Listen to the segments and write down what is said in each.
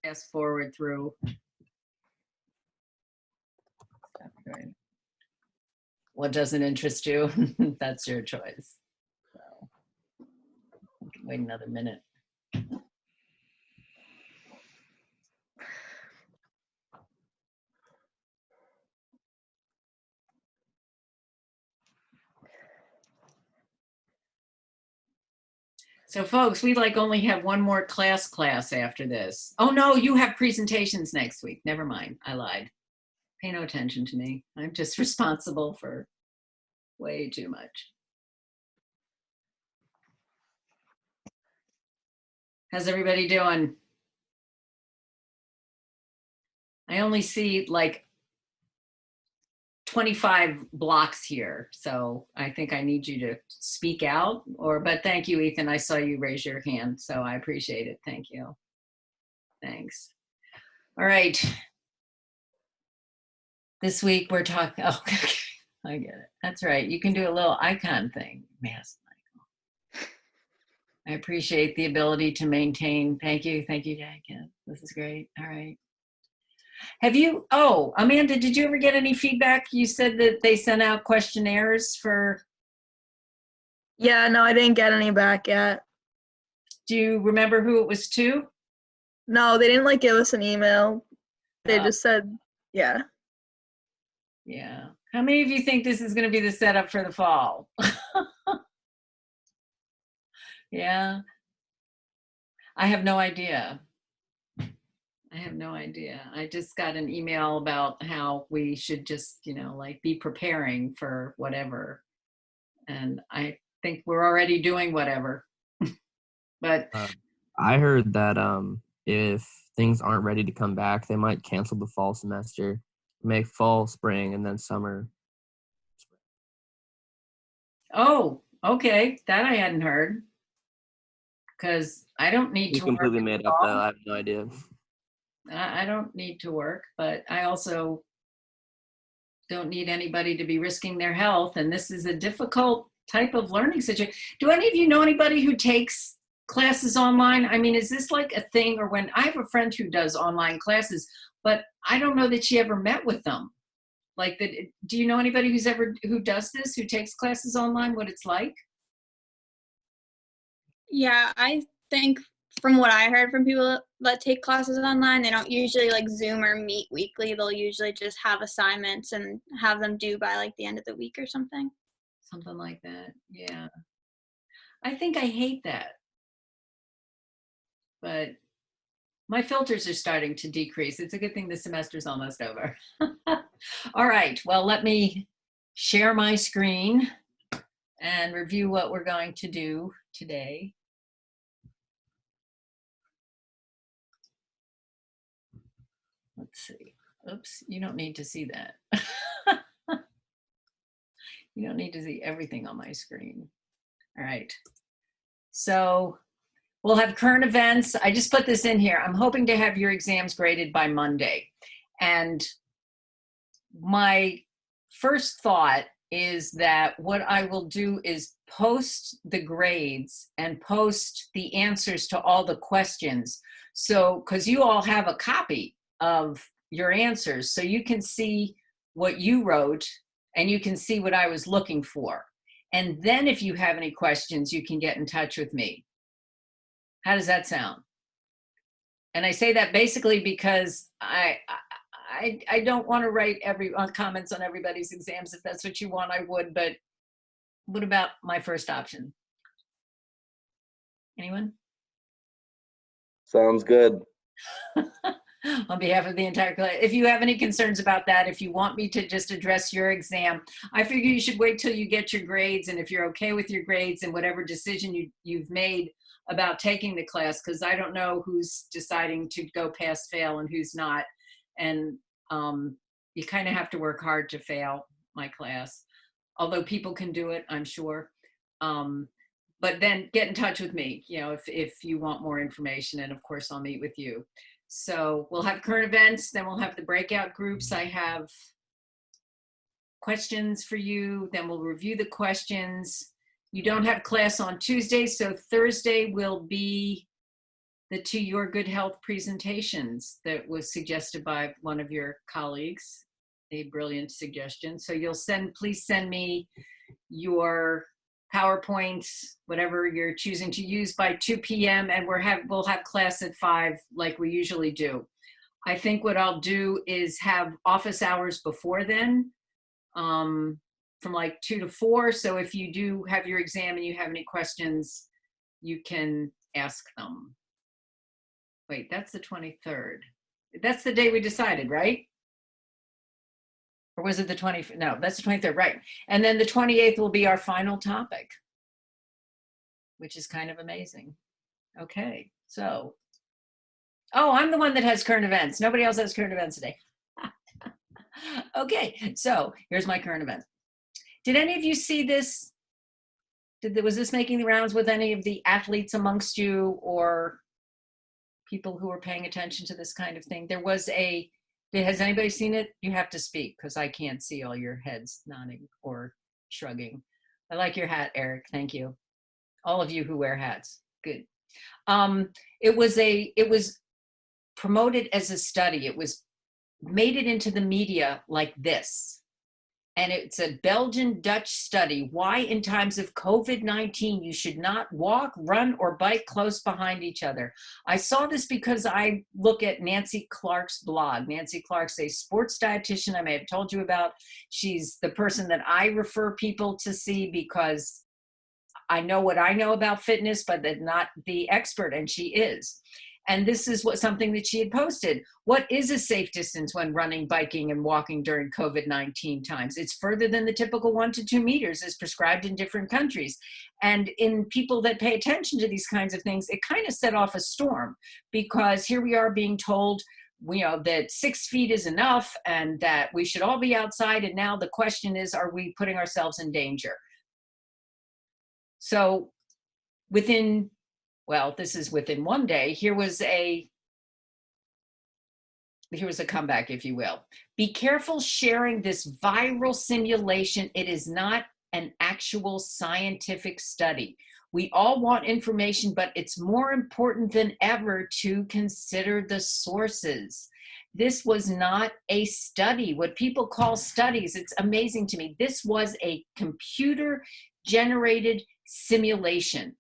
fast forward through. What doesn't interest you? That's your choice. So, we can wait another minute. So folks, we like only have one more class after this. Oh no, you have presentations next week. Never mind, I lied. Pay no attention to me. I'm just responsible for way too much. How's everybody doing? I only see like 25 blocks here, so I think I need you to speak out, but thank you, Ethan. I saw you raise your hand, so I appreciate it. Thank you. Thanks. All right. This week we're talking, oh, okay. I get it. That's right. You can do a little icon thing, Mass Michael. I appreciate the ability to maintain. Thank you, Jack. This is great. All right. Have you, oh, Amanda, did you ever get any feedback? You said that they sent out questionnaires for. Yeah, no, I didn't get any back yet. Do you remember who it was to? No, they didn't like give us an email. They just said, yeah. Yeah. How many of you think this is going to be the setup for the fall? Yeah. I have no idea. I have no idea. I just got an email about how we should just, you know, like be preparing for whatever. And I think we're already doing whatever. But I heard that if things aren't ready to come back, they might cancel the fall semester, make fall, spring, and then summer. Oh, okay. That I hadn't heard. Because I don't need to work. You completely made up though. I have no idea. I don't need to work, but I also don't need anybody to be risking their health. And this is a difficult type of learning situation. Do any of you know anybody who takes classes online? I mean, is this like a thing? Or when I have a friend who does online classes, but I don't know that she ever met with them. Like that. Do you know anybody who does this, who takes classes online, what it's like? Yeah, I think from what I heard from people that take classes online, they don't usually like Zoom or meet weekly. They'll usually just have assignments and have them due by like the end of the week or something. Something like that, yeah. I think I hate that. But my filters are starting to decrease. It's a good thing the semester's almost over. All right, well, let me share my screen and review what we're going to do today. Let's see. Oops, you don't need to see that. You don't need to see everything on my screen. All right. So we'll have current events. I just put this in here. I'm hoping to have your exams graded by Monday. And my first thought is that what I will do is post the grades and post the answers to all the questions. So, because you all have a copy of your answers, so you can see what you wrote and you can see what I was looking for. And then if you have any questions, you can get in touch with me. How does that sound? And I say that basically because I don't want to write comments on everybody's exams. If that's what you want, I would, but what about my first option? Anyone? Sounds good. On behalf of the entire class, if you have any concerns about that, if you want me to just address your exam, I figure you should wait till you get your grades, and if you're okay with your grades and whatever decision you've made about taking the class, because I don't know who's deciding to go pass fail and who's not, and you kind of have to work hard to fail my class, although people can do it, I'm sure. But then get in touch with me, you know, if you want more information, and of course I'll meet with you. So we'll have current events, then we'll have the breakout groups. I have questions for you, then we'll review the questions. You don't have class on Tuesday, so Thursday will be the To Your Good Health presentations that was suggested by one of your colleagues, a brilliant suggestion. So please send me your PowerPoints, whatever you're choosing to use by 2 p.m. and we'll have class at 5 like we usually do. I think what I'll do is have office hours before then, from like 2 to 4. So if you do have your exam and you have any questions, you can ask them. Wait, that's the 23rd. That's the day we decided, right? Or was it the 20th? No, that's the 23rd, right. And then the 28th will be our final topic, which is kind of amazing. Okay, so, oh, I'm the one that has current events. Nobody else has current events today. Okay, so here's my current event. Did any of you see this? Was this making the rounds with any of the athletes amongst you or people who are paying attention to this kind of thing? Has anybody seen it? You have to speak because I can't see all your heads nodding or shrugging. I like your hat, Eric. Thank you. All of you who wear hats. Good. It was promoted as a study. It made it into the media like this. And it's a Belgian-Dutch study. Why in times of COVID-19 you should not walk, run, or bike close behind each other. I saw this because I look at Nancy Clark's blog. Nancy Clark's a sports dietitian I may have told you about. She's the person that I refer people to see because I know what I know about fitness, but not the expert, and she is. And this is something that she had posted. What is a safe distance when running, biking, and walking during COVID-19 times? It's further than the typical 1 to 2 meters as prescribed in different countries. And in people that pay attention to these kinds of things, it kind of set off a storm because here we are being told, that 6 feet is enough and that we should all be outside. And now the question is, are we putting ourselves in danger? So this is within one day, here was a comeback, if you will. Be careful sharing this viral simulation. It is not an actual scientific study. We all want information, but it's more important than ever to consider the sources. This was not a study. What people call studies, it's amazing to me. This was a computer-generated simulation.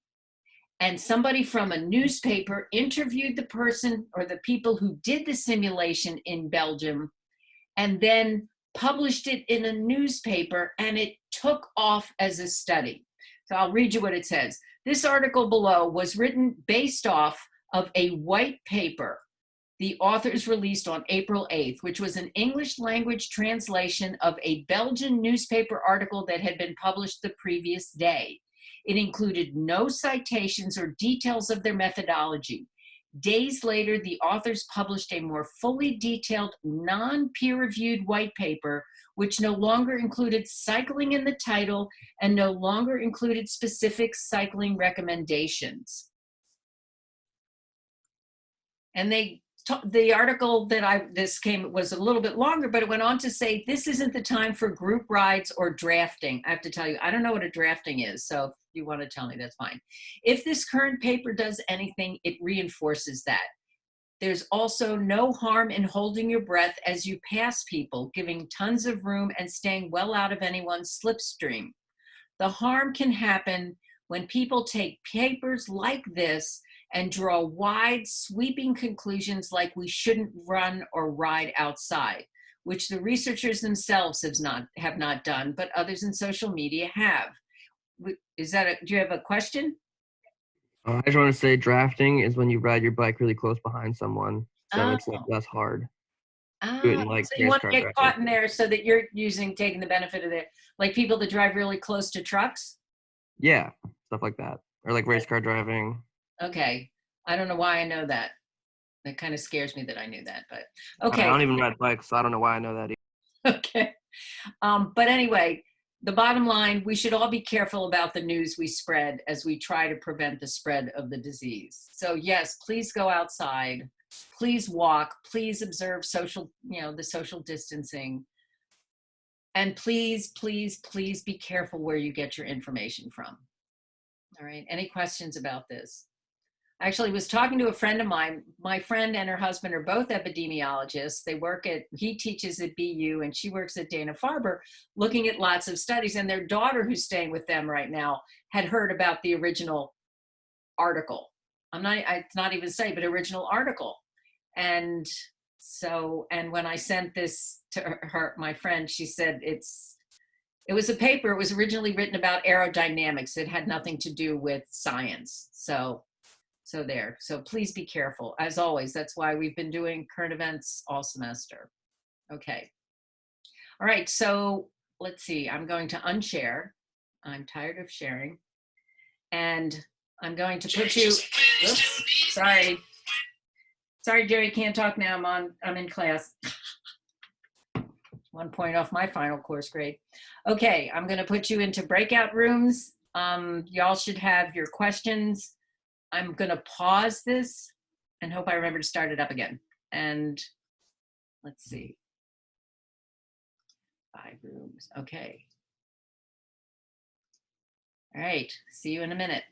And somebody from a newspaper interviewed the person or the people who did the simulation in Belgium and then published it in a newspaper, and it took off as a study. So I'll read you what it says. This article below was written based off of a white paper the authors released on April 8th, which was an English language translation of a Belgian newspaper article that had been published the previous day. It included no citations or details of their methodology. Days later, the authors published a more fully detailed, non-peer-reviewed white paper, which no longer included cycling in the title and no longer included specific cycling recommendations. And the article that was a little bit longer, but it went on to say, this isn't the time for group rides or drafting. I have to tell you, I don't know what a drafting is, so if you want to tell me, that's fine. If this current paper does anything, it reinforces that. There's also no harm in holding your breath as you pass people, giving tons of room and staying well out of anyone's slipstream. The harm can happen when people take papers like this and draw wide, sweeping conclusions like we shouldn't run or ride outside, which the researchers themselves have not done, but others in social media have. Do you have a question? I just want to say drafting is when you ride your bike really close behind someone, so it's like Oh. less hard. Do it in, like, So you race want to car get drafting. caught in there so that you're taking the benefit of it, like people that drive really close to trucks? Yeah, stuff like that, or like race car driving. Okay, I don't know why I know that. That kind of scares me that I knew that, but I okay. don't even ride bikes, so I don't know why I know that either. Okay. But anyway, the bottom line, we should all be careful about the news we spread as we try to prevent the spread of the disease. So yes, please go outside, please walk, please observe the social distancing. And please, please, please be careful where you get your information from. All right, any questions about this? actually was talking to a friend of mine. My friend and her husband are both epidemiologists. He teaches at BU and she works at Dana-Farber, looking at lots of studies. And their daughter, who's staying with them right now, had heard about the original article. It's not even say, but original article. And so, and when I sent this to her, my friend, she said it was a paper. It was originally written about aerodynamics. It had nothing to do with science. So there. So please be careful. As always, that's why we've been doing current events all semester. Okay. All right. So let's see. I'm going to unshare. I'm tired of sharing. And I'm going to put you, oops, sorry. Sorry, Jerry, can't talk now. I'm in class. 1 point off my final course grade. Okay, I'm going to put you into breakout rooms. Y'all should have your questions. I'm going to pause this and hope I remember to start it up again. And let's see. 5 rooms. Okay. All right. See you in a minute.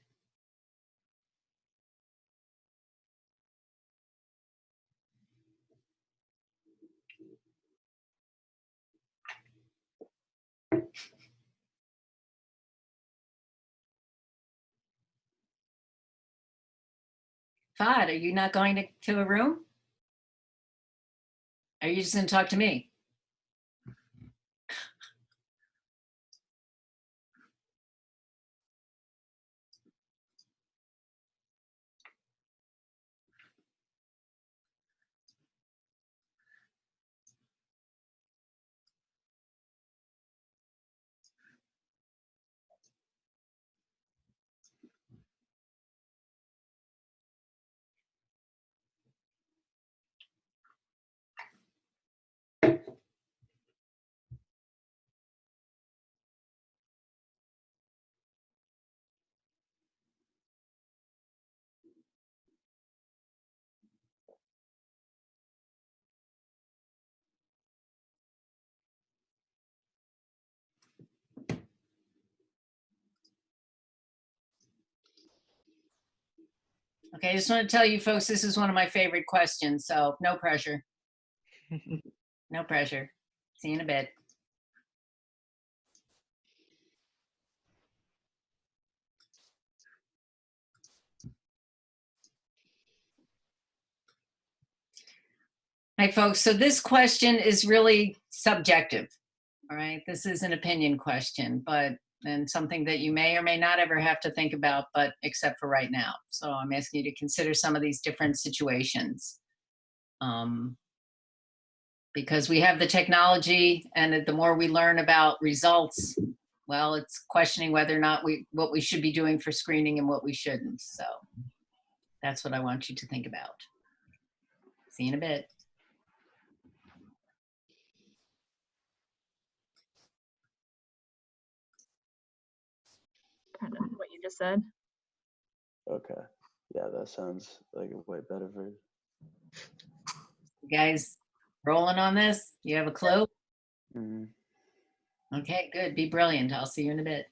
Fad, are you not going to a room? Are you just going to talk to me? Okay, I just want to tell you folks, this is one of my favorite questions, so no pressure. No pressure. See you in a bit. Hi, folks. So this question is really subjective, all right? This is an opinion question, and something that you may or may not ever have to think about, but except for right now. So I'm asking you to consider some of these different situations. Because we have the technology, and the more we learn about results, well, it's questioning whether or not what we should be doing for screening and what we shouldn't. So that's what I want you to think about. See you in a bit. Kind of what you just said. Okay. Yeah, that sounds like a way better version. You guys rolling on this? You have a clue? Mm-hmm. Okay, good. Be brilliant. I'll see you in a bit.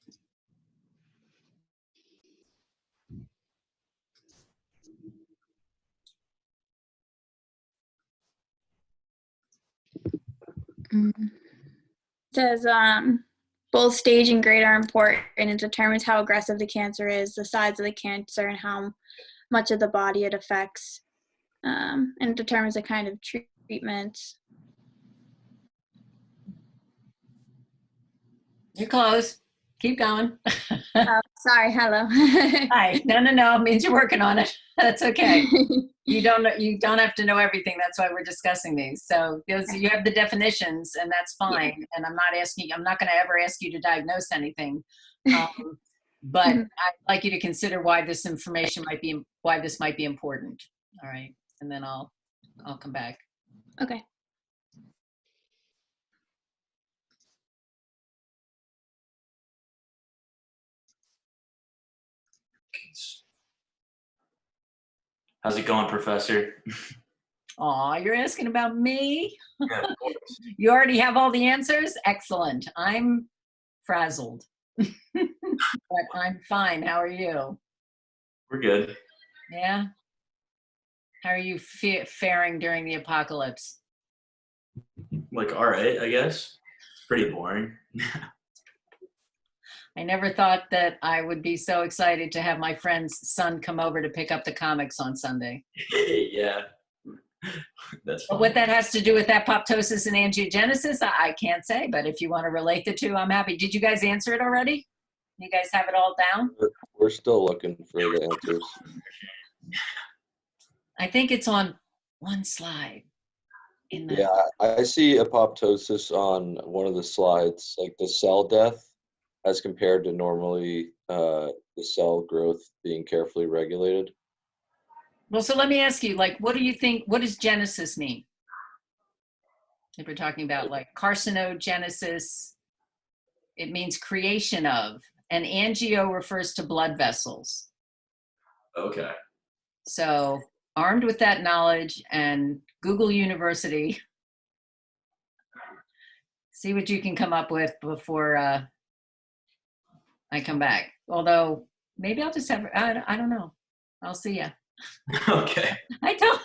Says both stage and grade are important, and it determines how aggressive the cancer is, the size of the cancer, and how much of the body it affects, and it determines the kind of treatment. You're close. Keep going. Oh, sorry. Hello. Hi. No. It means you're working on it. That's okay. You don't have to know everything. That's why we're discussing these. So you have the definitions, and that's fine. Yeah. And I'm not going to ever ask you to diagnose anything. But I'd like you to consider why this might be important. All right. And then I'll come back. Okay. How's it going, Professor? Aw, you're asking about me? Yeah, of course. You already have all the answers? Excellent. I'm frazzled. But I'm fine. How are you? We're good. Yeah. How are you faring during the apocalypse? Like, all right, I guess. Pretty boring. I never thought that I would be so excited to have my friend's son come over to pick up the comics on Sunday. Yeah. That's But fine. what that has to do with apoptosis and angiogenesis, I can't say. But if you want to relate the two, I'm happy. Did you guys answer it already? You guys have it all down? We're still looking for the answers. I think it's on one slide. In the, Yeah, I see apoptosis on one of the slides, like the cell death as compared to normally the cell growth being carefully regulated. Well, so let me ask you, like, what do you think, what does genesis mean? If we're talking about like carcinogenesis, it means creation of, and angio refers to blood vessels. Okay. So armed with that knowledge and Google University, see what you can come up with before I come back. Although maybe I'll just have, I don't know. I'll see ya. Okay. I don't.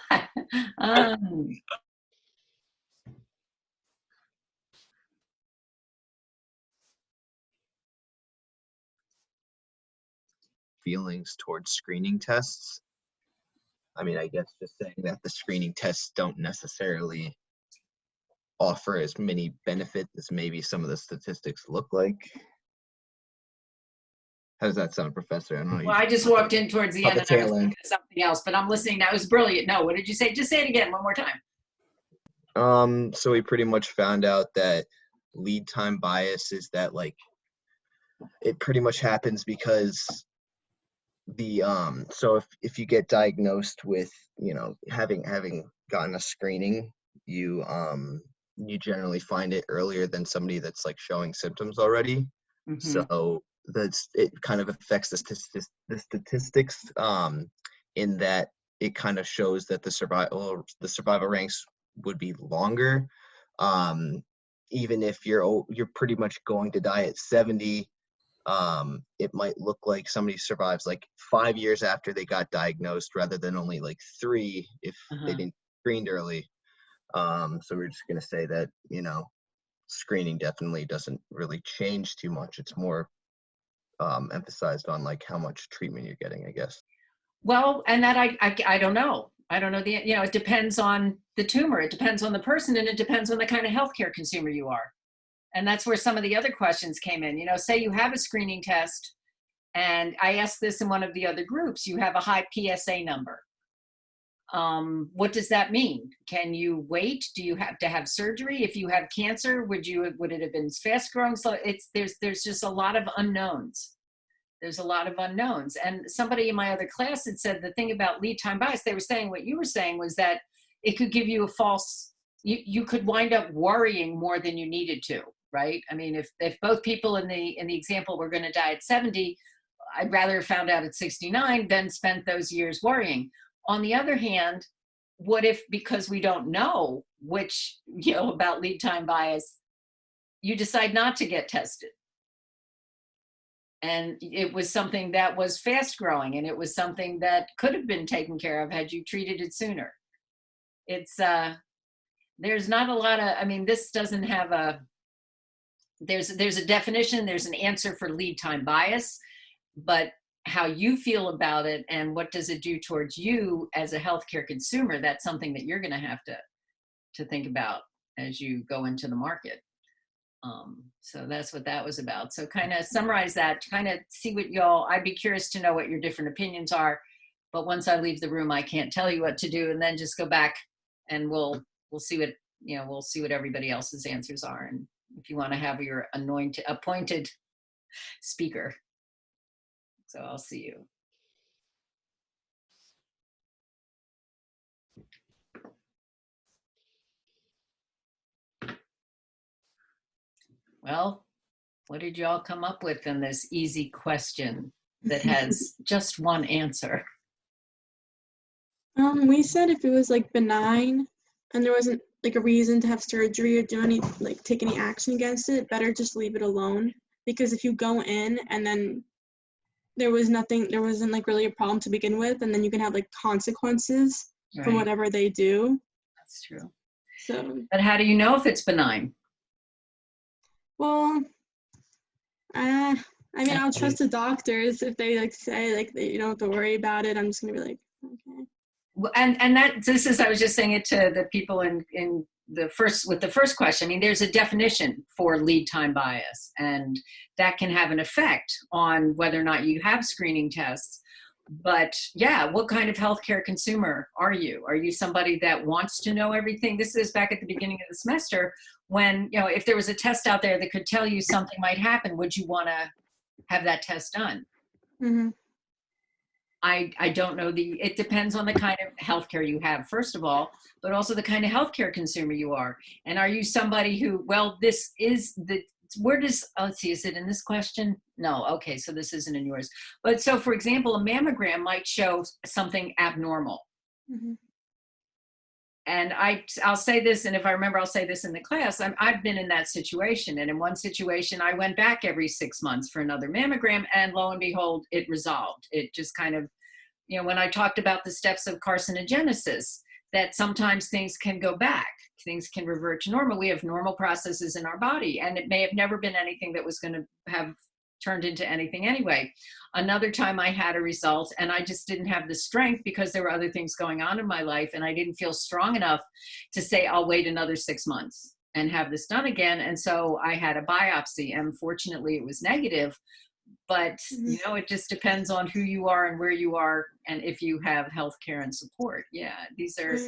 Feelings towards screening tests. I mean, I guess just saying that the screening tests don't necessarily offer as many benefits as maybe some of the statistics look like. How does that sound, Professor? I don't know. Well, I just walked in towards the On end the and I was tail thinking end. of something else, but I'm listening now. It was brilliant. No, what did you say? Just say it again one more time. So we pretty much found out that lead time bias is that, like, it pretty much happens because the so if you get diagnosed with, you know, having gotten a screening, you generally find it earlier than somebody that's like showing symptoms already. Mhm. So it kind of affects the statistics in that it kind of shows that the survival ranks would be longer, even if you're pretty much going to die at 70. It might look like somebody survives like 5 years after they got diagnosed rather than only like 3 if they didn't screened early. So we're just going to say that, you know, screening definitely doesn't really change too much. It's more emphasized on like how much treatment you're getting, I guess. Well, and that I don't know. I don't know it depends on the tumor. It depends on the person, and it depends on the kind of healthcare consumer you are. And that's where some of the other questions came in. You know, say you have a screening test, and I asked this in one of the other groups, you have a high PSA number. What does that mean? Can you wait? Do you have to have surgery? If you have cancer, would it have been fast growing? So there's just a lot of unknowns. There's a lot of unknowns. And somebody in my other class had said the thing about lead time bias, they were saying what you were saying was that it could give you a false, you could wind up worrying more than you needed to, right? I mean, if both people in the example were going to die at 70, I'd rather have found out at 69 than spent those years worrying. On the other hand, what if, because we don't know about lead time bias, you decide not to get tested? And it was something that was fast growing, and it was something that could have been taken care of had you treated it sooner. It's, there's not a lot of, I mean, this doesn't have there's a definition, there's an answer for lead time bias, but how you feel about it and what does it do towards you as a healthcare consumer, that's something that you're going to have to think about as you go into the market. So that's what that was about. So kind of summarize that, kind of see what I'd be curious to know what your different opinions are, but once I leave the room, I can't tell you what to do, and then just go back and we'll see what, we'll see what everybody else's answers are. And if you want to have your appointed speaker. So I'll see you. Well, what did y'all come up with in this easy question that has just one answer? We said if it was like benign and there wasn't like a reason to have surgery or take any action against it, better just leave it alone. Because if you go in and then there wasn't like really a problem to begin with, and then you can have like consequences from Right. whatever they do. That's true. So, But how do you know if it's benign? well, I mean, I'll trust the doctors if they like say like that you don't have to worry about it. I'm just gonna be like, okay. And that this is, I was just saying it to the people in the first question. I mean, there's a definition for lead time bias, and that can have an effect on whether or not you have screening tests. But yeah, what kind of healthcare consumer are you? Are you somebody that wants to know everything? This is back at the beginning of the semester when, you know, if there was a test out there that could tell you something might happen, would you want to have that test done? Mm-hmm. I don't know. It depends on the kind of healthcare you have, first of all, but also the kind of healthcare consumer you are. And are you somebody who, well, this is the, where does, let's see, is it in this question? No, okay, so this isn't in yours. But so for example, a mammogram might show something abnormal. Mm-hmm. And I'll say this, and if I remember, I'll say this in the class. I've been in that situation. And in one situation, I went back every 6 months for another mammogram, and lo and behold, it resolved. It just kind of, you know, when I talked about the steps of carcinogenesis, that sometimes things can go back, things can revert to normal. We have normal processes in our body, and it may have never been anything that was going to have turned into anything anyway. Another time I had a result and I just didn't have the strength because there were other things going on in my life, and I didn't feel strong enough to say, I'll wait another 6 months and have this done again. And so I had a biopsy, and fortunately it was negative. But, you know, it just depends on who you are and where you are and if you have health care and support. Yeah, these are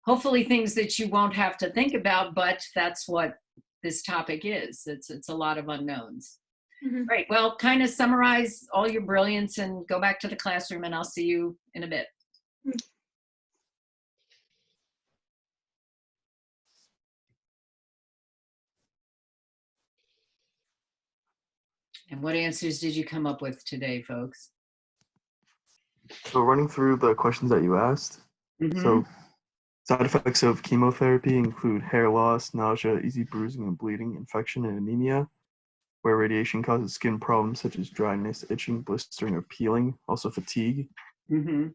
hopefully things that you won't have to think about, but that's what this topic is. It's a lot of unknowns. Mm-hmm. Right. Well, kind of summarize all your brilliance and go back to the classroom, and I'll see you in a bit. And what answers did you come up with today, folks? So running through the questions that you asked. So side effects of chemotherapy include hair loss, nausea, easy bruising and bleeding, infection, and anemia. Where radiation causes skin problems such as dryness, itching, blistering, or peeling, also fatigue. Mm-hmm.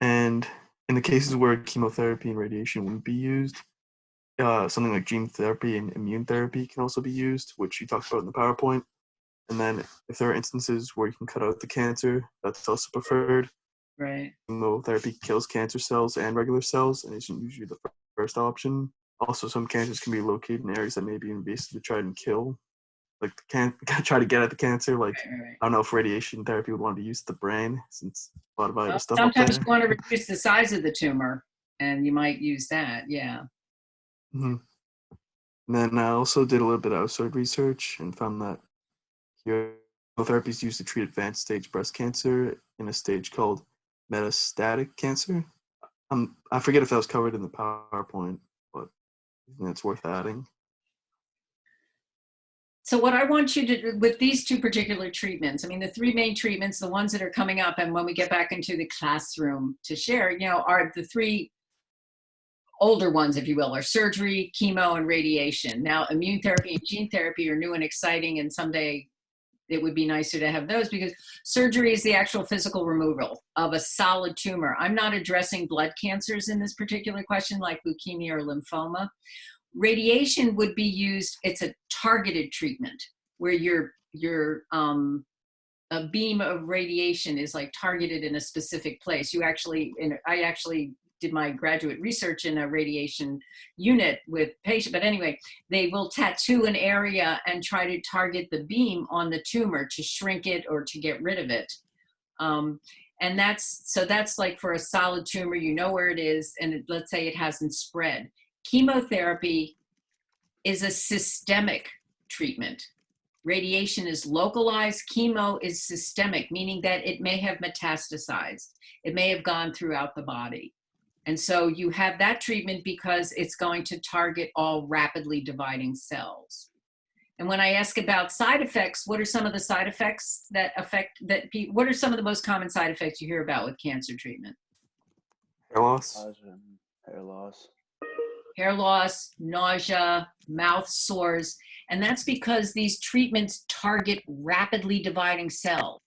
And in the cases where chemotherapy and radiation wouldn't be used, something like gene therapy and immune therapy can also be used, which you talked about in the PowerPoint. And then if there are instances where you can cut out the cancer, that's also preferred. Right. Chemotherapy kills cancer cells and regular cells, and isn't usually the first option. Also, some cancers can be located in areas that may be invasive to try and kill. Like try to get at the cancer. Like Right. I don't know if radiation therapy would want to use the brain, since a lot of vital stuff up Sometimes there. you want to reduce the size of the tumor, and you might use that. Yeah. Mm-hmm. And then I also did a little bit of outside research and found that chemotherapy is used to treat advanced stage breast cancer in a stage called metastatic cancer. I forget if that was covered in the PowerPoint, but I think it's worth adding. So what I want you to do with these two particular treatments, I mean, the three main treatments, the ones that are coming up, and when we get back into the classroom to share, you know, are the three older ones, if you will, are surgery, chemo, and radiation. Now, immune therapy and gene therapy are new and exciting, and someday it would be nicer to have those, because surgery is the actual physical removal of a solid tumor. I'm not addressing blood cancers in this particular question, like leukemia or lymphoma. Radiation would be used, it's a targeted treatment where a beam of radiation is like targeted in a specific place. I actually did my graduate research in a radiation unit with patients, but anyway, they will tattoo an area and try to target the beam on the tumor to shrink it or to get rid of it. And that's like for a solid tumor, you know where it is, and let's say it hasn't spread. Chemotherapy is a systemic treatment. Radiation is localized. Chemo is systemic, meaning that it may have metastasized. It may have gone throughout the body. And so you have that treatment because it's going to target all rapidly dividing cells. And when I ask about side effects, what are some of the side effects what are some of the most common side effects you hear about with cancer treatment? Hair loss. Hair loss. Hair loss, nausea, mouth sores, and that's because these treatments target rapidly dividing cells.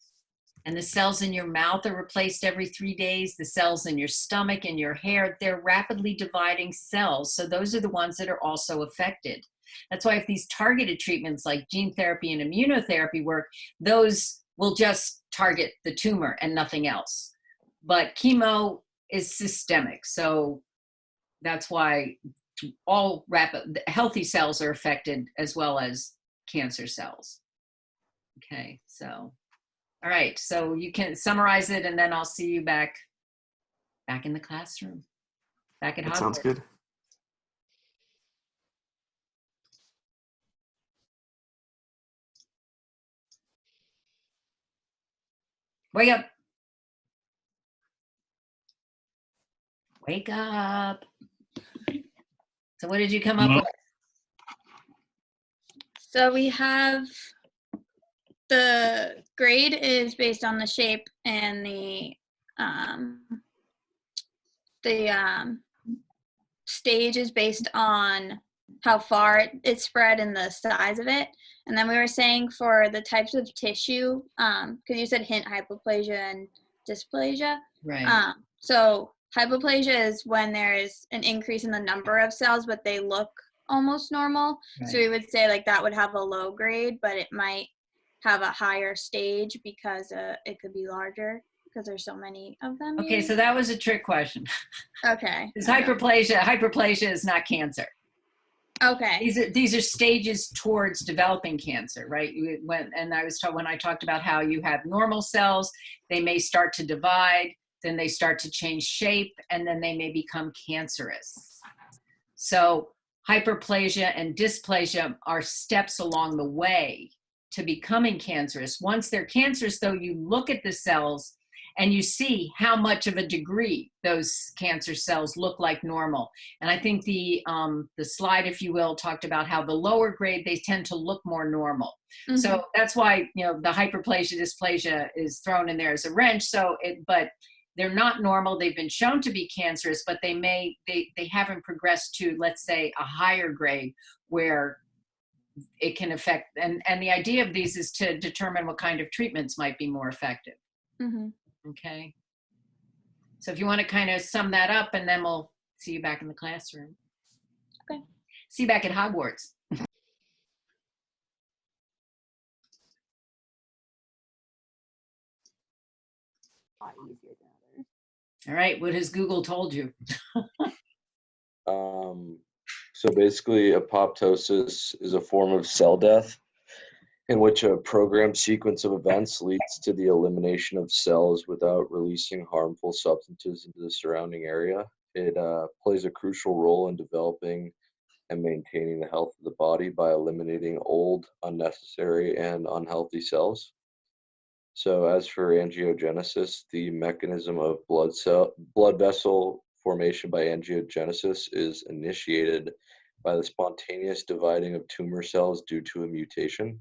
And the cells in your mouth are replaced every 3 days. The cells in your stomach and your hair, they're rapidly dividing cells. So those are the ones that are also affected. That's why if these targeted treatments like gene therapy and immunotherapy work, those will just target the tumor and nothing else. But chemo is systemic. So that's why all healthy cells are affected as well as cancer cells. Okay, so, all right, so you can summarize it and then I'll see you back in the classroom, back at That Hogwarts. sounds good. Wake up. Wake up. So what did you come up with? So we have the grade is based on the shape, and the stage is based on how far it spread and the size of it. And then we were saying for the types of tissue, because you said hint hypoplasia and dysplasia. Right. So hypoplasia is when there is an increase in the number of cells, but they look almost normal. Right. So we would say like that would have a low grade, but it might have a higher stage because it could be larger because there's so many of them. Okay, so that was a trick question. Okay. Is hyperplasia is not cancer. Okay. These are stages towards developing cancer, right? When I talked about how you have normal cells, they may start to divide, then they start to change shape, and then they may become cancerous. So hyperplasia and dysplasia are steps along the way to becoming cancerous. Once they're cancerous, though, you look at the cells and you see how much of a degree those cancer cells look like normal. And I think the slide, if you will, talked about how the lower grade, they tend to look more normal. Mm-hmm. So that's why, you know, the hyperplasia, dysplasia is thrown in there as a wrench. But they're not normal. They've been shown to be cancerous, but they haven't progressed to, let's say, a higher grade where it can affect, and the idea of these is to determine what kind of treatments might be more effective. Mm-hmm. Okay. So if you want to kind of sum that up, and then we'll see you back in the classroom. Okay. See you back at Hogwarts. All right. What has Google told you? So basically, apoptosis is a form of cell death in which a programmed sequence of events leads to the elimination of cells without releasing harmful substances into the surrounding area. It plays a crucial role in developing and maintaining the health of the body by eliminating old, unnecessary, and unhealthy cells. So as for angiogenesis, the mechanism of blood vessel formation by angiogenesis is initiated by the spontaneous dividing of tumor cells due to a mutation.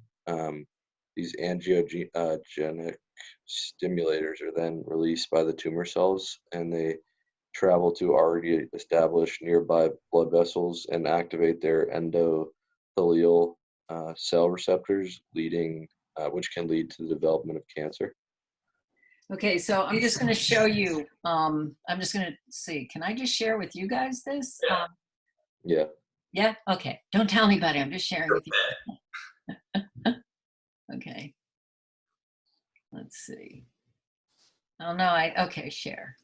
These angiogenic stimulators are then released by the tumor cells, and they travel to already established nearby blood vessels and activate their endothelial cell receptors, which can lead to the development of cancer. Okay, so I'm just going to show you. I'm just going to see. Can I just share with you guys this? Yeah. Yeah? Okay. Don't tell anybody. I'm just sharing with you. Okay. Let's see. Oh, no. Okay, share.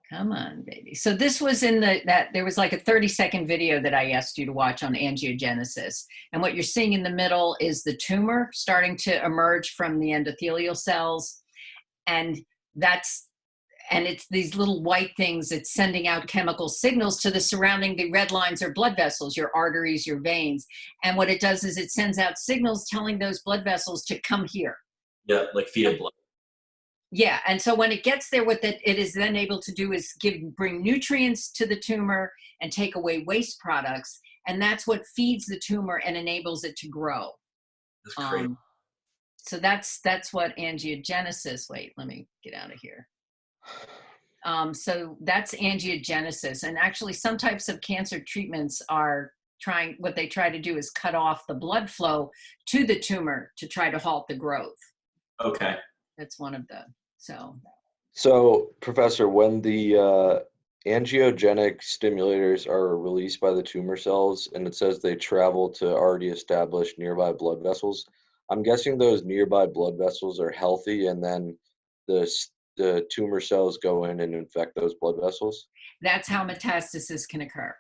Come on, baby. So this was in there was like a 30-second video that I asked you to watch on angiogenesis. And what you're seeing in the middle is the tumor starting to emerge from the endothelial cells. And it's these little white things. It's sending out chemical signals to the surrounding. The red lines are blood vessels, your arteries, your veins. And what it does is it sends out signals telling those blood vessels to come here. Yeah, like feed blood. Yeah, and so when it gets there, what it is then able to do is bring nutrients to the tumor and take away waste products, and that's what feeds the tumor and enables it to grow. That's crazy. So that's what angiogenesis. Wait, let me get out of here. So that's angiogenesis, and actually some types of cancer treatments are what they try to do is cut off the blood flow to the tumor to try to halt the growth. Okay. That's one of the, So, Professor, when the angiogenic stimulators are released by the tumor cells and it says they travel to already established nearby blood vessels, I'm guessing those nearby blood vessels are healthy and then the tumor cells go in and infect those blood vessels? that's how metastasis can occur.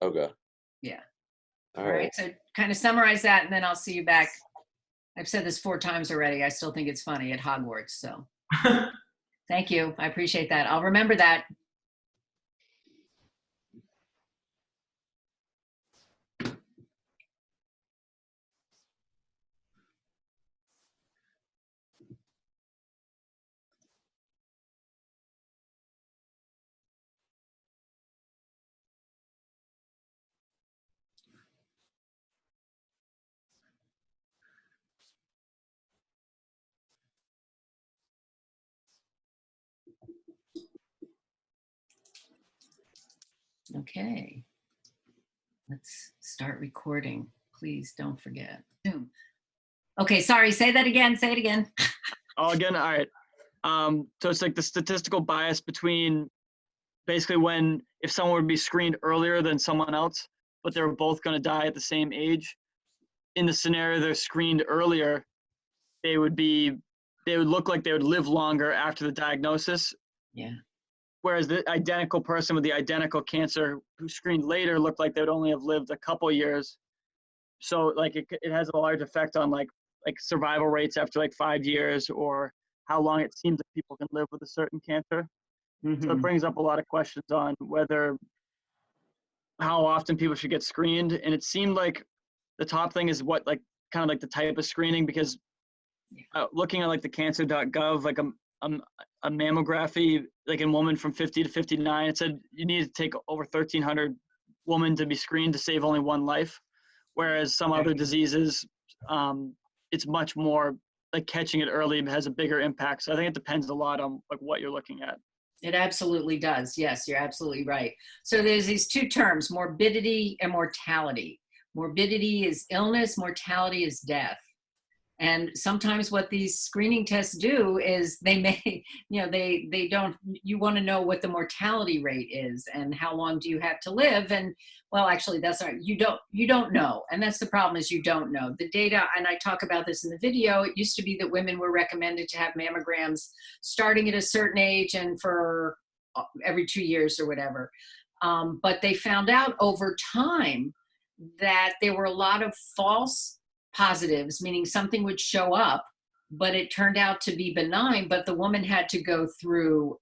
Okay. Yeah. All All right. right. So kind of summarize that, and then I'll see you back. I've said this 4 times already. I still think it's funny at Hogwarts. So thank you. I appreciate that. I'll remember that. Okay. Let's start recording. Please don't forget. Zoom. Okay, sorry, say that again. Say it again. All again, all right. So it's like the statistical bias between basically if someone would be screened earlier than someone else, but they're both going to die at the same age. In the scenario they're screened earlier, they would look like they would live longer after the diagnosis. Yeah. Whereas the identical person with the identical cancer who screened later looked like they would only have lived a couple years. So like it has a large effect on like survival rates after like 5 years, or how long it seems that people can live with a certain cancer. So it brings up a lot of questions on how often people should get screened. And it seemed like the top thing is what like kind of like the type of screening, because looking at like the cancer.gov, like a mammography, like in women from 50 to 59, it said you need to take over 1,300 women to be screened to save only 1 life. Whereas some other diseases, it's much more like catching it early has a bigger impact. So I think it depends a lot on like what you're looking at. It absolutely does. Yes, you're absolutely right. So there's these 2 terms, morbidity and mortality. Morbidity is illness, mortality is death. And sometimes what these screening tests do is they may, they don't, you want to know what the mortality rate is and how long do you have to live. And well, actually that's not, you don't know. And that's the problem, is you don't know. The data, and I talk about this in the video, it used to be that women were recommended to have mammograms starting at a certain age and for every 2 years or whatever. But they found out over time that there were a lot of false positives, meaning something would show up, but it turned out to be benign, but the woman had to go through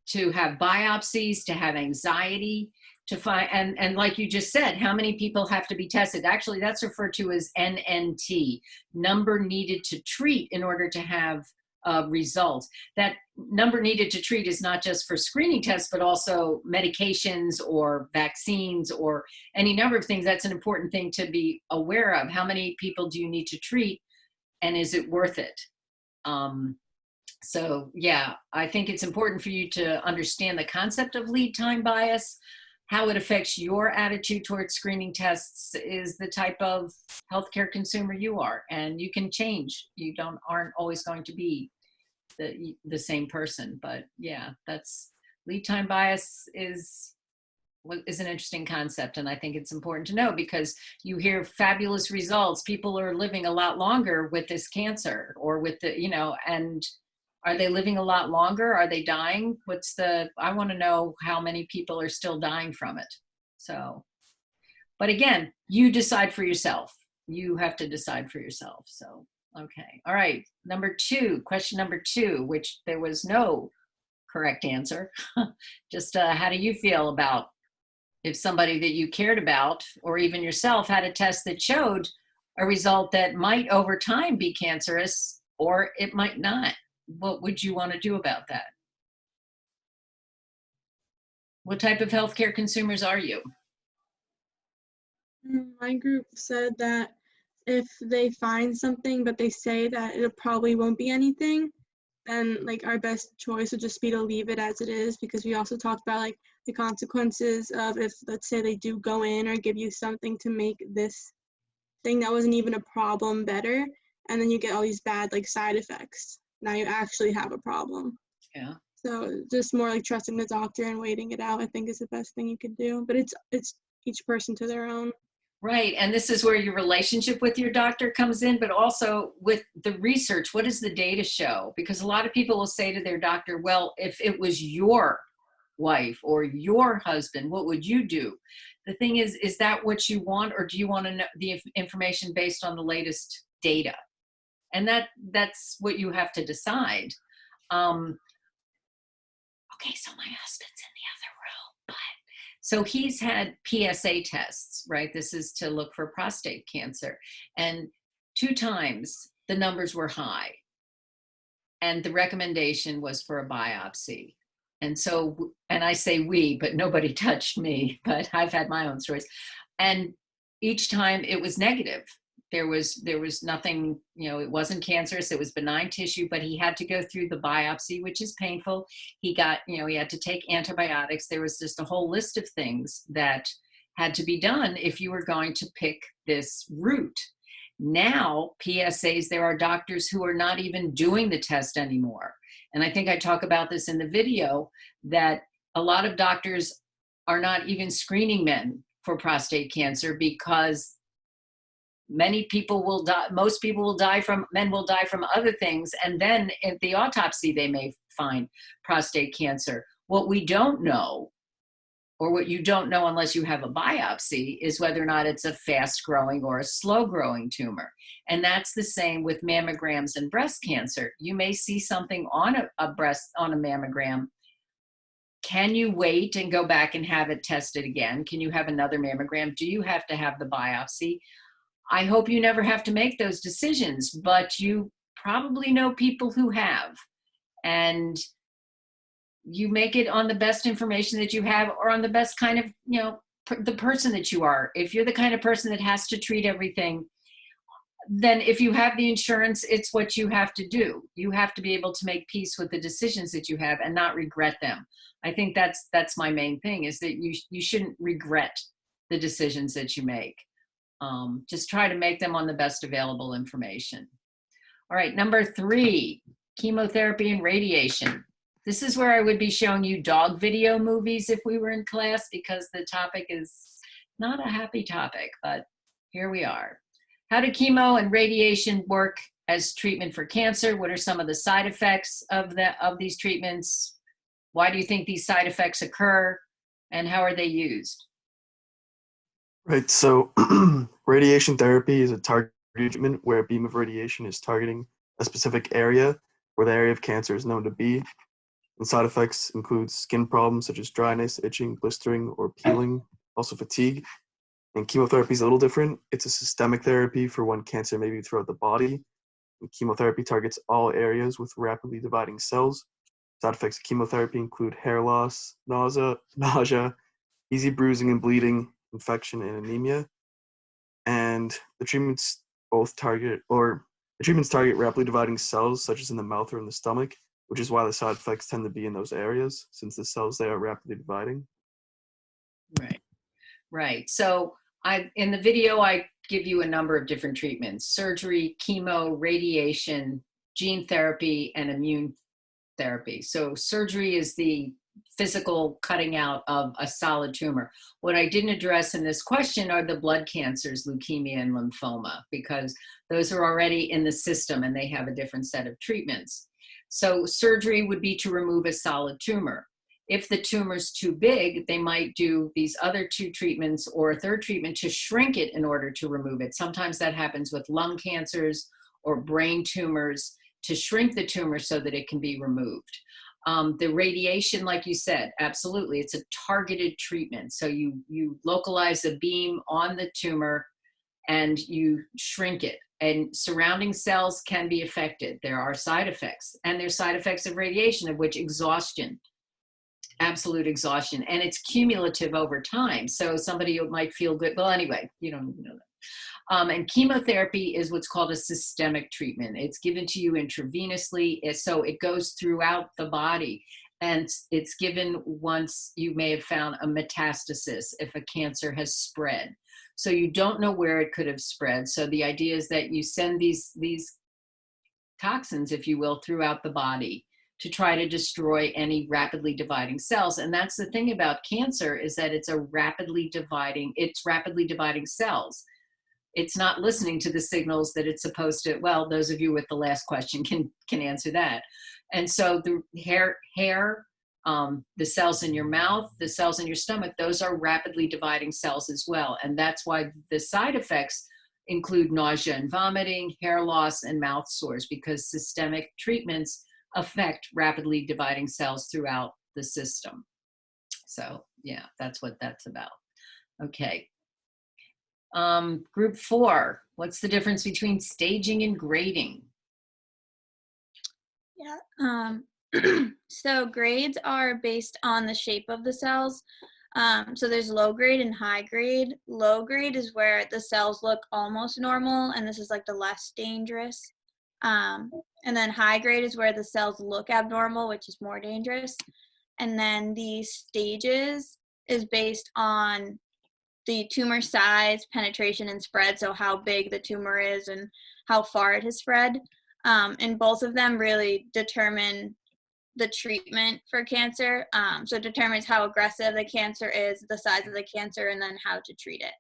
to have biopsies, to have anxiety, to find, and like you just said, how many people have to be tested? Actually, that's referred to as NNT, number needed to treat in order to have results. That number needed to treat is not just for screening tests, but also medications or vaccines or any number of things. That's an important thing to be aware of. How many people do you need to treat, and is it worth it? So yeah, I think it's important for you to understand the concept of lead time bias. How it affects your attitude towards screening tests is the type of healthcare consumer you are, and you can change. You aren't always going to be the same person, but yeah, that's lead time bias is an interesting concept, and I think it's important to know because you hear fabulous results. People are living a lot longer with this cancer, or with the, and are they living a lot longer? Are they dying? I want to know how many people are still dying from it. So, but again, you decide for yourself. You have to decide for yourself. So, okay. All right. Question number 2, which there was no correct answer. Just how do you feel about if somebody that you cared about, or even yourself, had a test that showed a result that might over time be cancerous, or it might not? What would you want to do about that? What type of healthcare consumers are you? My group said that if they find something, but they say that it probably won't be anything, then like our best choice would just be to leave it as it is, because we also talked about like the consequences of if, let's say, they do go in or give you something to make this thing that wasn't even a problem better, and then you get all these bad like side effects. Now you actually have a problem. Yeah. So just more like trusting the doctor and waiting it out, I think, is the best thing you could do. But it's each person to their own. Right. And this is where your relationship with your doctor comes in, but also with the research. What does the data show? Because a lot of people will say to their doctor, well, if it was your wife or your husband, what would you do? The thing is that what you want, or do you want to know the information based on the latest data? And that's what you have to decide. Okay, so my husband's in the other room, but so he's had PSA tests, right? This is to look for prostate cancer. And 2 times the numbers were high. And the recommendation was for a biopsy. And so, and I say we, but nobody touched me, but I've had my own stories. And each time it was negative. There was nothing, you know, it wasn't cancerous, it was benign tissue, but he had to go through the biopsy, which is painful. He got, you know, he had to take antibiotics. There was just a whole list of things that had to be done if you were going to pick this route. Now, PSAs, there are doctors who are not even doing the test anymore. And I think I talk about this in the video, that a lot of doctors are not even screening men for prostate cancer because many people will die, most people will die from, men will die from other things. And then at the autopsy, they may find prostate cancer. What we don't know, or what you don't know unless you have a biopsy, is whether or not it's a fast growing or a slow growing tumor. And that's the same with mammograms and breast cancer. You may see something on a mammogram. Can you wait and go back and have it tested again? Can you have another mammogram? Do you have to have the biopsy? I hope you never have to make those decisions, but you probably know people who have. And you make it on the best information that you have, or on the best kind of, you know, the person that you are. If you're the kind of person that has to treat everything, then if you have the insurance, it's what you have to do. You have to be able to make peace with the decisions that you have and not regret them. I think that's my main thing, is that you shouldn't regret the decisions that you make. Just try to make them on the best available information. All right, number 3, chemotherapy and radiation. This is where I would be showing you dog video movies if we were in class, because the topic is not a happy topic, but here we are. How do chemo and radiation work as treatment for cancer? What are some of the side effects of these treatments? Why do you think these side effects occur? And how are they used? Right, so radiation therapy is a targeted treatment where a beam of radiation is targeting a specific area where the area of cancer is known to be. And side effects include skin problems such as dryness, itching, blistering, or peeling, also fatigue. And chemotherapy is a little different. It's a systemic therapy for when cancer may be throughout the body. And chemotherapy targets all areas with rapidly dividing cells. Side effects of chemotherapy include hair loss, nausea, easy bruising and bleeding, infection, and anemia. And the treatments target rapidly dividing cells, such as in the mouth or in the stomach, which is why the side effects tend to be in those areas, since the cells there are rapidly dividing. Right. So in the video, I give you a number of different treatments: surgery, chemo, radiation, gene therapy, and immune therapy. So surgery is the physical cutting out of a solid tumor. What I didn't address in this question are the blood cancers, leukemia and lymphoma, because those are already in the system and they have a different set of treatments. So surgery would be to remove a solid tumor. If the tumor's too big, they might do these other 2 treatments or a third treatment to shrink it in order to remove it. Sometimes that happens with lung cancers or brain tumors, to shrink the tumor so that it can be removed. The radiation, like you said, absolutely, it's a targeted treatment. So you localize a beam on the tumor and you shrink it. And surrounding cells can be affected. There are side effects, and there's side effects of radiation, of which exhaustion, absolute exhaustion, and it's cumulative over time. So somebody might feel good. Well, anyway, you don't know that. And chemotherapy is what's called a systemic treatment. It's given to you intravenously, so it goes throughout the body. And it's given once you may have found a metastasis, if a cancer has spread. So you don't know where it could have spread. So the idea is that you send these toxins, if you will, throughout the body to try to destroy any rapidly dividing cells. And that's the thing about cancer, is that it's rapidly dividing cells. It's not listening to the signals that it's supposed to. Well, those of you with the last question can answer that. And so the hair, the cells in your mouth, the cells in your stomach, those are rapidly dividing cells as well. And that's why the side effects include nausea and vomiting, hair loss, and mouth sores, because systemic treatments affect rapidly dividing cells throughout the system. So yeah, that's what that's about. Okay. Group 4, what's the difference between staging and grading? Yeah. So grades are based on the shape of the cells. So there's low grade and high grade. Low grade is where the cells look almost normal, and this is like the less dangerous. And then high grade is where the cells look abnormal, which is more dangerous. And then the stages is based on the tumor size, penetration, and spread, so how big the tumor is and how far it has spread. And both of them really determine the treatment for cancer. So it determines how aggressive the cancer is, the size of the cancer, and then how to treat it.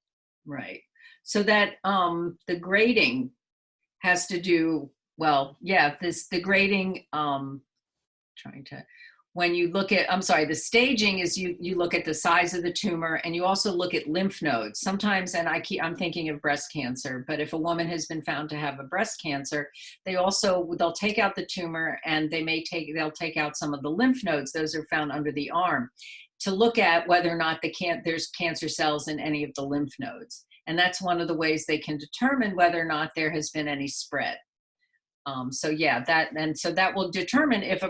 Right. So that the grading has to do, well, yeah, the grading, when you look at, the staging is you look at the size of the tumor, and you also look at lymph nodes. Sometimes, and I'm thinking of breast cancer, but if a woman has been found to have a breast cancer, they'll take out the tumor, and they'll take out some of the lymph nodes. Those are found under the arm, to look at whether or not there's cancer cells in any of the lymph nodes. And that's one of the ways they can determine whether or not there has been any spread. So yeah, that will determine if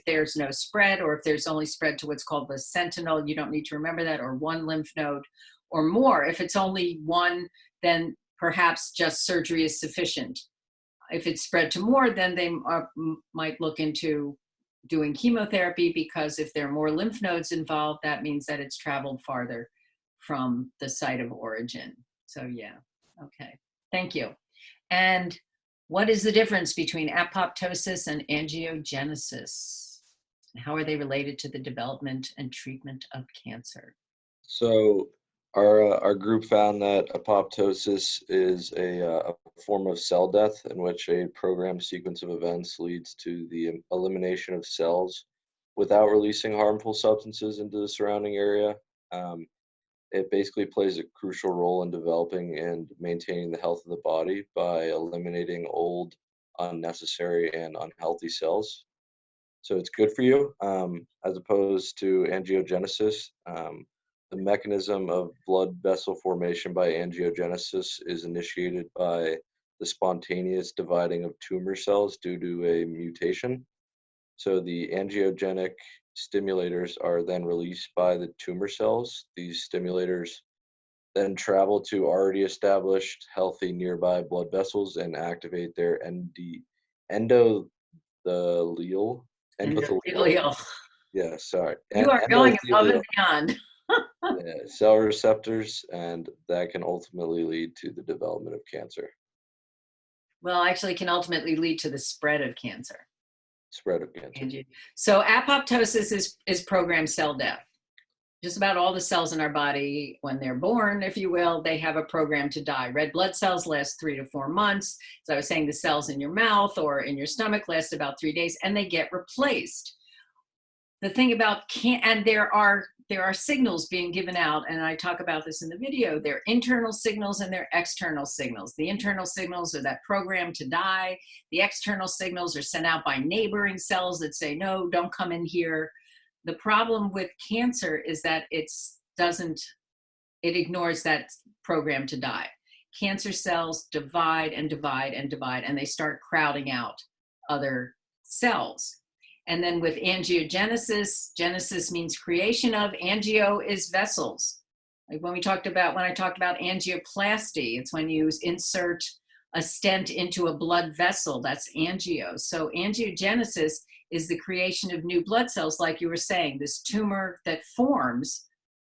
there's no spread, or if there's only spread to what's called the sentinel. You don't need to remember that, or one lymph node or more. If it's only one, then perhaps just surgery is sufficient. If it's spread to more, then they might look into doing chemotherapy, because if there are more lymph nodes involved, that means that it's traveled farther from the site of origin. So yeah, okay, thank you. And what is the difference between apoptosis and angiogenesis? And how are they related to the development and treatment of cancer? So our group found that apoptosis is a form of cell death in which a programmed sequence of events leads to the elimination of cells without releasing harmful substances into the surrounding area. It basically plays a crucial role in developing and maintaining the health of the body by eliminating old, unnecessary, and unhealthy cells. So it's good for you, as opposed to angiogenesis. The mechanism of blood vessel formation by angiogenesis is initiated by the spontaneous dividing of tumor cells due to a mutation. So the angiogenic stimulators are then released by the tumor cells. These stimulators then travel to already established healthy nearby blood vessels and activate their endothelial. Yeah, sorry. You are going above and beyond. Cell receptors, and that can ultimately lead to the development of cancer. Well, actually, can ultimately lead to the spread of cancer. Spread of cancer. So apoptosis is programmed cell death. Just about all the cells in our body, when they're born, if you will, they have a program to die. Red blood cells last 3 to 4 months. As I was saying, the cells in your mouth or in your stomach last about 3 days, and they get replaced. The thing about and there are signals being given out, and I talk about this in the video. There are internal signals and there are external signals. The internal signals are that program to die. The external signals are sent out by neighboring cells that say, no, don't come in here. The problem with cancer is that it ignores that program to die. Cancer cells divide and divide and divide, and they start crowding out other cells. And then with angiogenesis, genesis means creation of, angio is vessels. Like when I talked about angioplasty, it's when you insert a stent into a blood vessel, that's angio. So angiogenesis is the creation of new blood cells, like you were saying. This tumor that forms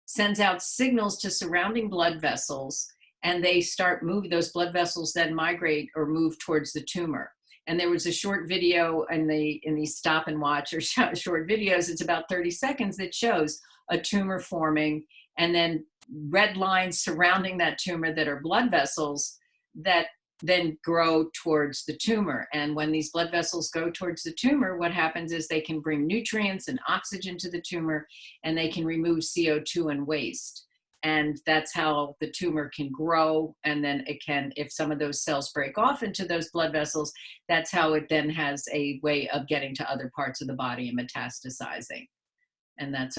sends out signals to surrounding blood vessels, and they start moving. Those blood vessels then migrate or move towards the tumor. And there was a short video in these stop and watch or short videos, it's about 30 seconds, that shows a tumor forming and then red lines surrounding that tumor that are blood vessels that then grow towards the tumor. And when these blood vessels go towards the tumor, what happens is they can bring nutrients and oxygen to the tumor, and they can remove CO2 and waste. And that's how the tumor can grow. And then it can, if some of those cells break off into those blood vessels, that's how it then has a way of getting to other parts of the body and metastasizing. And that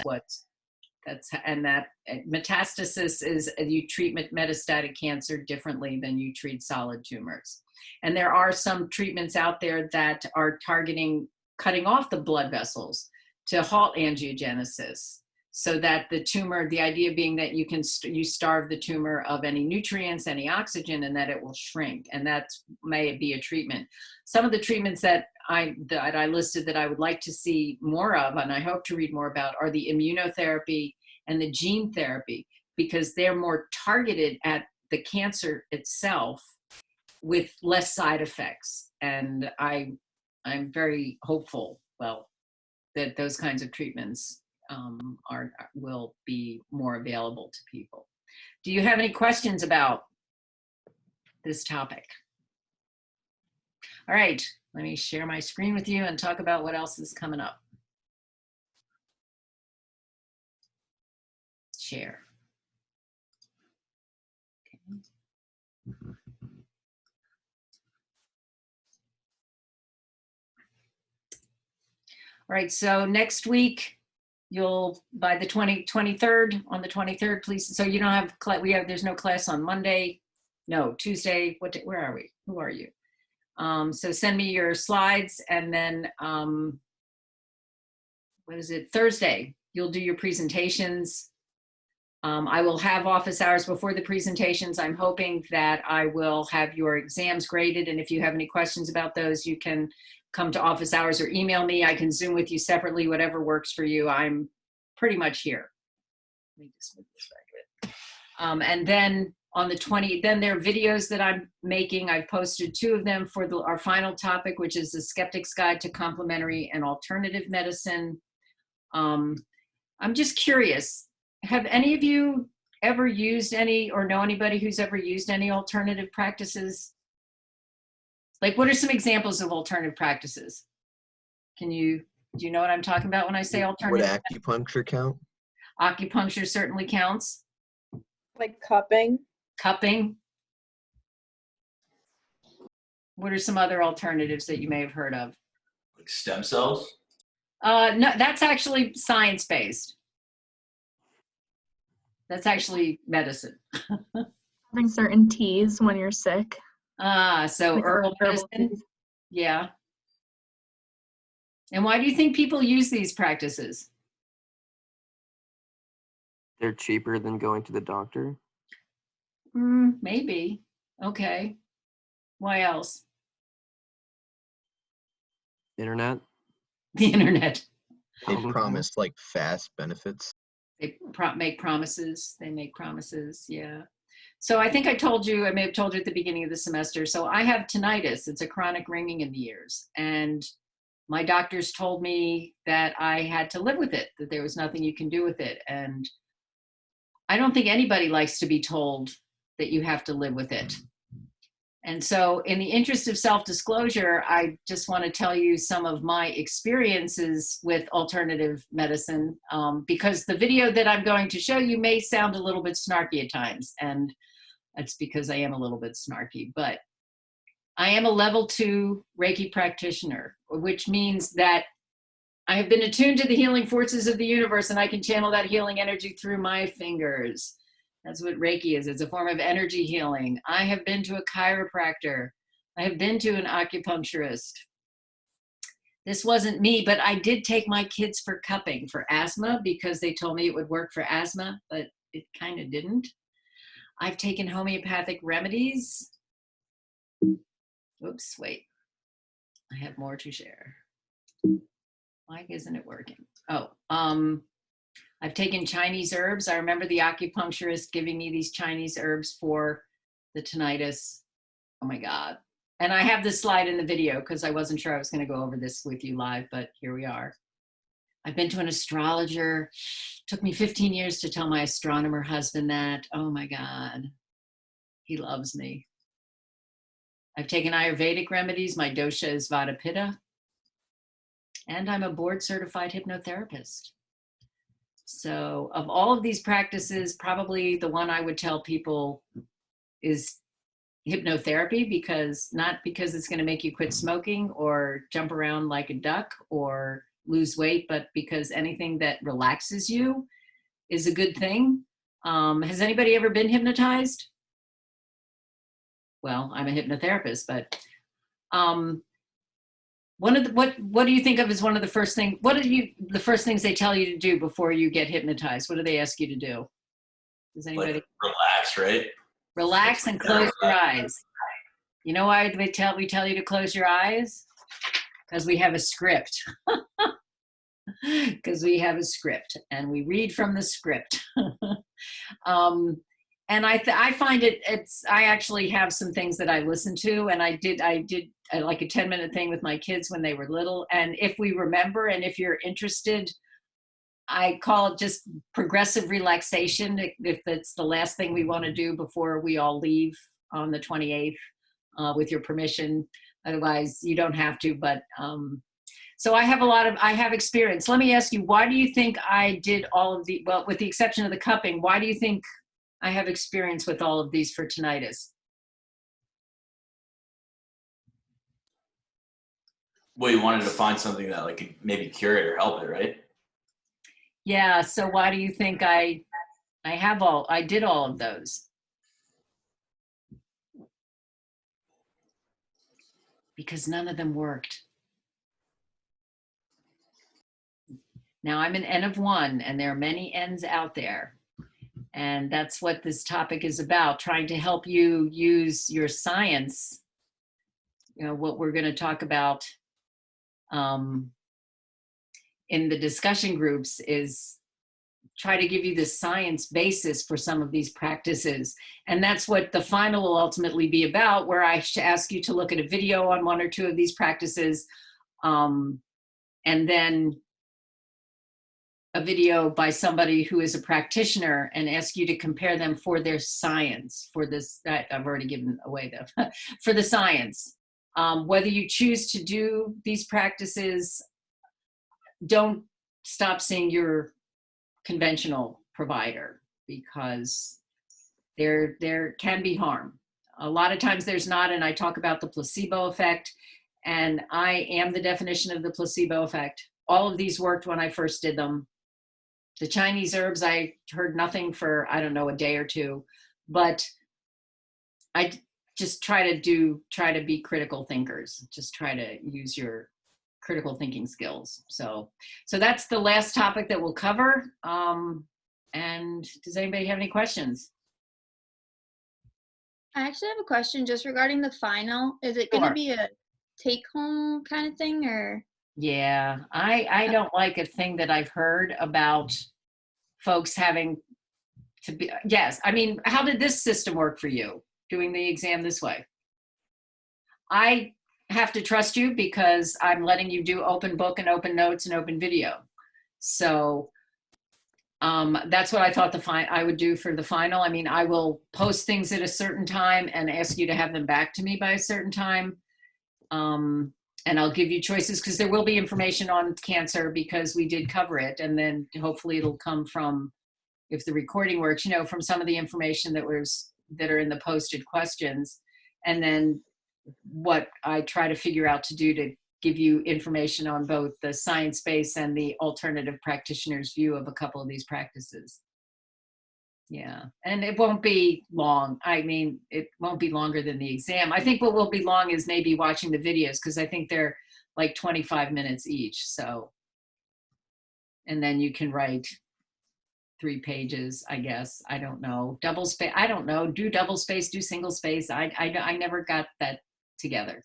metastasis is, you treat metastatic cancer differently than you treat solid tumors. And there are some treatments out there that are targeting cutting off the blood vessels to halt angiogenesis, so that the tumor, the idea being that you starve the tumor of any nutrients, any oxygen, and that it will shrink. And that may be a treatment. Some of the treatments that I listed that I would like to see more of, and I hope to read more about, are the immunotherapy and the gene therapy, because they're more targeted at the cancer itself with less side effects. And I'm very hopeful, that those kinds of treatments will be more available to people. Do you have any questions about this topic? All right, let me share my screen with you and talk about what else is coming up. Share. Okay. All right, so next week, by the 23rd, on the 23rd, please. So you don't have, there's no class on Monday, no, Tuesday, where are we? Who are you? So send me your slides, and then, Thursday, you'll do your presentations. I will have office hours before the presentations. I'm hoping that I will have your exams graded, and if you have any questions about those, you can come to office hours or email me. I can Zoom with you separately, whatever works for you. I'm pretty much here. Let me just move this back a bit. And then on the 20th, then there are videos that I'm making. I've posted 2 of them for our final topic, which is the Skeptic's Guide to Complementary and Alternative Medicine. I'm just curious, have any of you ever used any, or know anybody who's ever used any alternative practices? Like, what are some examples of alternative practices? Do you know what I'm talking about when I say alternative? Would acupuncture count? Acupuncture certainly counts. Like cupping. Cupping. What are some other alternatives that you may have heard of? Like stem cells? No, that's actually science-based. That's actually medicine. Having certain teas when you're sick. So Like herbal medicine. teas. Yeah. And why do you think people use these practices? They're cheaper than going to the doctor. Maybe. Okay. Why else? Internet. The internet. They promised like fast benefits. They make promises. They make promises. Yeah. So I think I may have told you at the beginning of the semester. So I have tinnitus. It's a chronic ringing in the ears. And my doctors told me that I had to live with it, that there was nothing you can do with it. And I don't think anybody likes to be told that you have to live with it. And so in the interest of self-disclosure, I just want to tell you some of my experiences with alternative medicine, because the video that I'm going to show you may sound a little bit snarky at times, and that's because I am a little bit snarky. But I am a level 2 Reiki practitioner, which means that I have been attuned to the healing forces of the universe, and I can channel that healing energy through my fingers. That's what Reiki is. It's a form of energy healing. I have been to a chiropractor. I have been to an acupuncturist. This wasn't me, but I did take my kids for cupping for asthma because they told me it would work for asthma, but it kind of didn't. I've taken homeopathic remedies. Oops, wait. I have more to share. Why isn't it working? Oh, I've taken Chinese herbs. I remember the acupuncturist giving me these Chinese herbs for the tinnitus. Oh my God. And I have this slide in the video because I wasn't sure I was going to go over this with you live, but here we are. I've been to an astrologer. Took me 15 years to tell my astronomer husband that. Oh my God. He loves me. I've taken Ayurvedic remedies. My dosha is Vata Pitta. And I'm a board certified hypnotherapist. So of all of these practices, probably the one I would tell people is hypnotherapy, because not because it's going to make you quit smoking or jump around like a duck or lose weight, but because anything that relaxes you is a good thing. Has anybody ever been hypnotized? Well, I'm a hypnotherapist, but one of the, what do you think of as one of the first things? What are the first things they tell you to do before you get hypnotized? What do they ask you to do? Does anybody relax, right? Relax and close your eyes. You know why we tell you to close your eyes? Because we have a script. Because we have a script and we read from the script. And I find I actually have some things that I listen to, and I did like a 10-minute thing with my kids when they were little. And if we remember, and if you're interested, I call it just progressive relaxation, if that's the last thing we want to do before we all leave on the 28th, with your permission. Otherwise, you don't have to, but so I have experience. Let me ask you, why do you think I did all of well, with the exception of the cupping, why do you think I have experience with all of these for tinnitus? Well, you wanted to find something that like could maybe cure it or help it, right? Yeah, so why do you think I did all of those? Because none of them worked. Now I'm an N of 1, and there are many N's out there. And that's what this topic is about, trying to help you use your science. You know, what we're going to talk about in the discussion groups is try to give you the science basis for some of these practices. And that's what the final will ultimately be about, where I ask you to look at a video on 1 or 2 of these practices, and then a video by somebody who is a practitioner, and ask you to compare them for their science, for this, I've already given away the, for the science. Whether you choose to do these practices, don't stop seeing your conventional provider, because there can be harm. A lot of times there's not, and I talk about the placebo effect, and I am the definition of the placebo effect. All of these worked when I first did them. The Chinese herbs, I heard nothing for, I don't know, a day or 2, but I just try to be critical thinkers. Just try to use your critical thinking skills. So that's the last topic that we'll cover. And does anybody have any questions? I actually have a question just regarding the final. Is it going to be a take-home kind of thing, or? Yeah, I don't like a thing that I've heard about folks having to be, yes. I mean, how did this system work for you, doing the exam this way? I have to trust you because I'm letting you do open book and open notes and open video. So that's what I thought I would do for the final. I mean, I will post things at a certain time and ask you to have them back to me by a certain time. And I'll give you choices, because there will be information on cancer because we did cover it. And then hopefully it'll come from, if the recording works, you know, from some of the information that are in the posted questions. And then what I try to figure out to do to give you information on both the science base and the alternative practitioner's view of a couple of these practices. Yeah, and it won't be long. I mean, it won't be longer than the exam. I think what will be long is maybe watching the videos, because I think they're like 25 minutes each. So, and then you can write 3 pages, I guess. I don't know. Double space, I don't know. Do double space, do single space. I never got that together.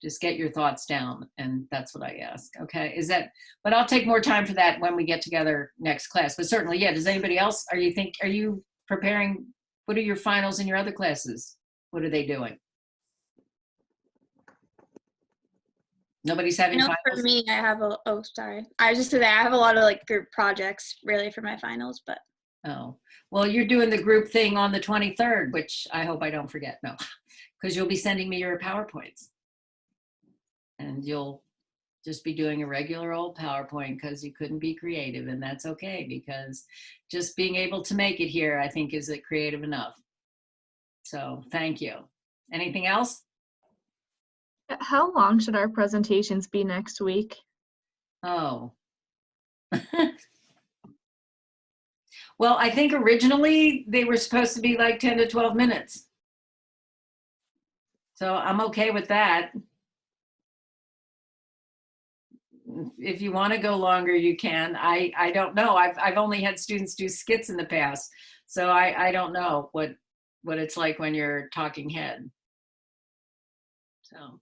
Just get your thoughts down, and that's what I ask. Okay, is that, but I'll take more time for that when we get together next class. But certainly, yeah, does anybody else, are you preparing, what are your finals in your other classes? What are they doing? Nobody's I having know finals? for me, I have sorry. I was just saying I have a lot of like group projects really for my finals, but. Oh, well, you're doing the group thing on the 23rd, which I hope I don't forget. No, because you'll be sending me your PowerPoints. And you'll just be doing a regular old PowerPoint because you couldn't be creative, and that's okay, because just being able to make it here, I think, is creative enough. So thank you. Anything else? How long should our presentations be next week? Oh. Well, I think originally they were supposed to be like 10 to 12 minutes. So I'm okay with that. If you want to go longer, you can. I don't know. I've only had students do skits in the past, so I don't know what it's like when you're talking head. So,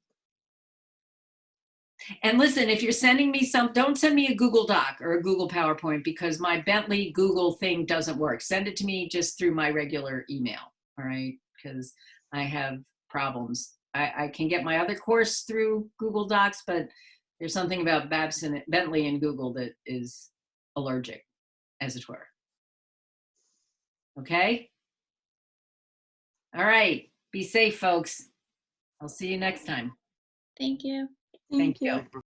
and listen, if you're sending me don't send me a Google Doc or a Google PowerPoint, because my Bentley Google thing doesn't work. Send it to me just through my regular email, all right? Because I have problems. I can get my other course through Google Docs, but there's something about Bentley and Google that is allergic, as it were. Okay? All right. Be safe, folks. I'll see you next time. Thank you. Thank you.